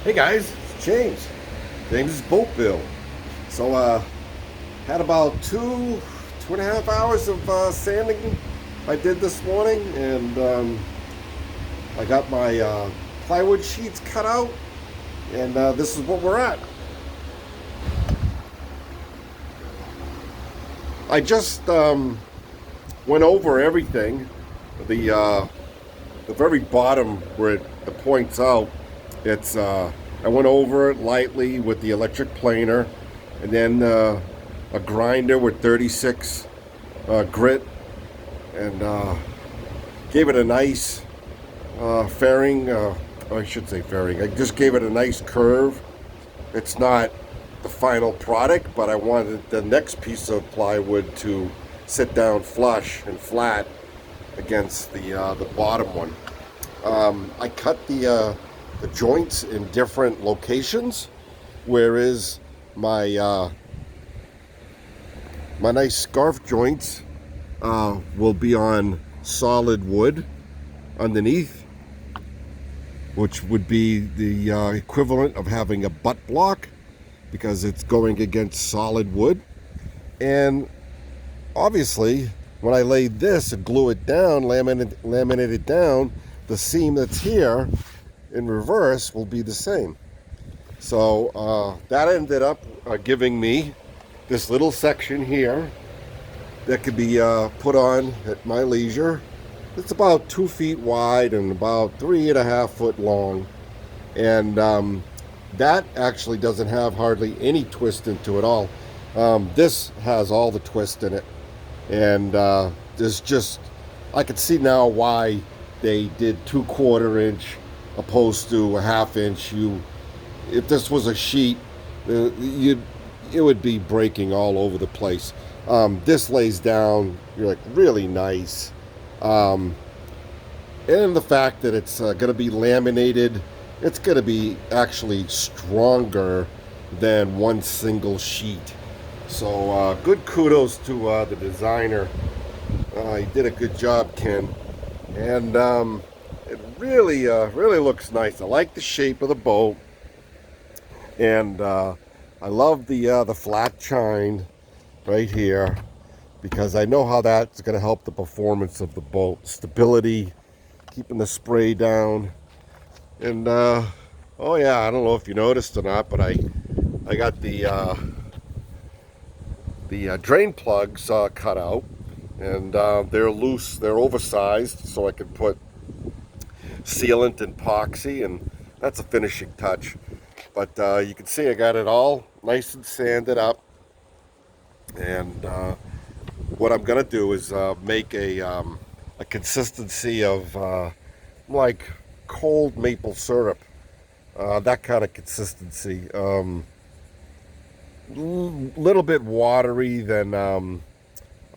Hey guys, it's James. James' Boat Bill. So, had about two and a half hours of sanding I did this morning, and I got my plywood sheets cut out, and this is what we're at. I just went over everything. The very bottom where it points out, it's I went over it lightly with the electric planer, and then a grinder with 36 grit, and gave it a nice fairing. I should say fairing. I just gave it a nice curve. It's not the final product, but I wanted the next piece of plywood to sit down flush and flat against the bottom one. I cut the joints in different locations, whereas my my nice scarf joints will be on solid wood underneath, which would be the equivalent of having a butt block, because it's going against solid wood. And obviously, when I laid this and glue it down, laminate it down, the seam that's here in reverse will be the same. So that ended up giving me this little section here that could be put on at my leisure. It's about 2 feet wide and about 3.5 foot long, and that actually doesn't have hardly any twist into it all. This has all the twist in it, and there's just, I can see now why they did 2/4 inch opposed to a 1/2 inch. If this was a sheet, it would be breaking all over the place. This lays down, you're like, really nice. And the fact that it's going to be laminated, it's going to be actually stronger than one single sheet. So good kudos to the designer. He did a good job, Ken. And it really looks nice. I like the shape of the boat, and I love the flat chine right here, because I know how that's going to help the performance of the boat. Stability, keeping the spray down. And oh yeah, I don't know if you noticed or not, but I got the drain plugs cut out, and they're loose, they're oversized, so I can put sealant and epoxy, and that's a finishing touch. But you can see I got it all nice and sanded up, and what I'm gonna do is make a consistency of like cold maple syrup, that kind of consistency. Little bit watery than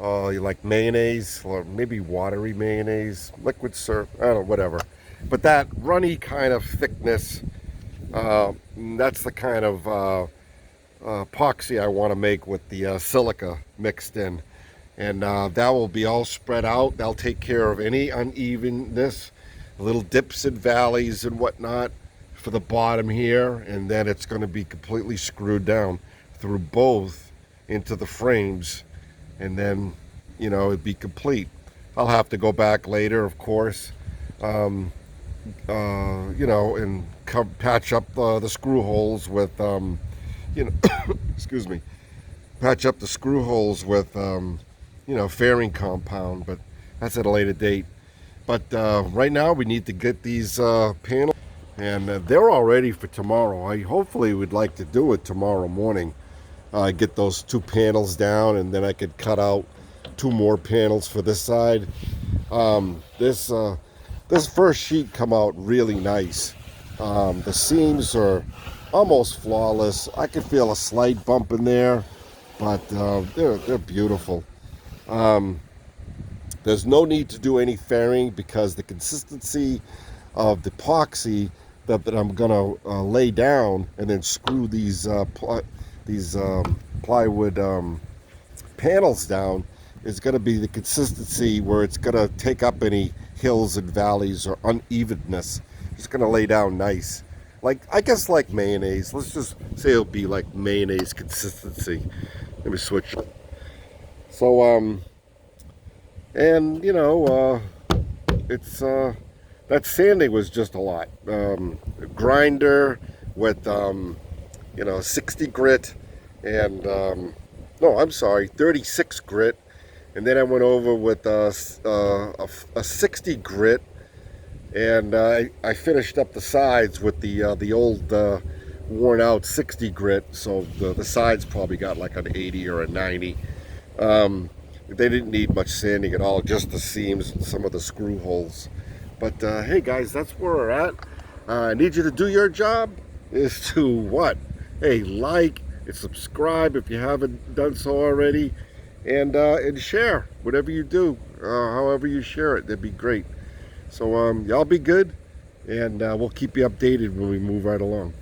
you like mayonnaise, or maybe watery mayonnaise, liquid syrup, I don't know, whatever. But that runny kind of thickness, that's the kind of epoxy I want to make with the silica mixed in. And that will be all spread out. That'll take care of any unevenness, little dips and valleys and whatnot for the bottom here. And then it's going to be completely screwed down through both into the frames. And then, you know, it'd be complete. I'll have to go back later, of course, you know, and patch up the screw holes with, you know, excuse me, patch up the screw holes with, you know, fairing compound, but that's at a later date. But right now we need to get these panels, and they're all ready for tomorrow. I hopefully would like to do it tomorrow morning. Get those 2 panels down, and then I could cut out 2 more panels for this side. This first sheet come out really nice. The seams are almost flawless. I can feel a slight bump in there, but they're beautiful. There's no need to do any fairing, because the consistency of the epoxy that I'm gonna lay down and then screw these plywood panels down is going to be the consistency where it's going to take up any hills and valleys or unevenness. It's going to lay down nice. like, I guess like mayonnaise. Let's just say it'll be like mayonnaise consistency. Let me switch. So and you know, it's that sanding was just a lot. Grinder with you know, 60 grit and no, I'm sorry, 36 grit, and then I went over with a 60 grit, and I finished up the sides with the old worn out 60 grit. So the sides probably got like an 80 or a 90. They didn't need much sanding at all, just the seams and some of the screw holes. But hey guys, that's where we're at. I need you to do your job is to what? Hey, like and subscribe if you haven't done so already, and share whatever you do, however you share it. That'd be great. So y'all be good, and we'll keep you updated when we move right along.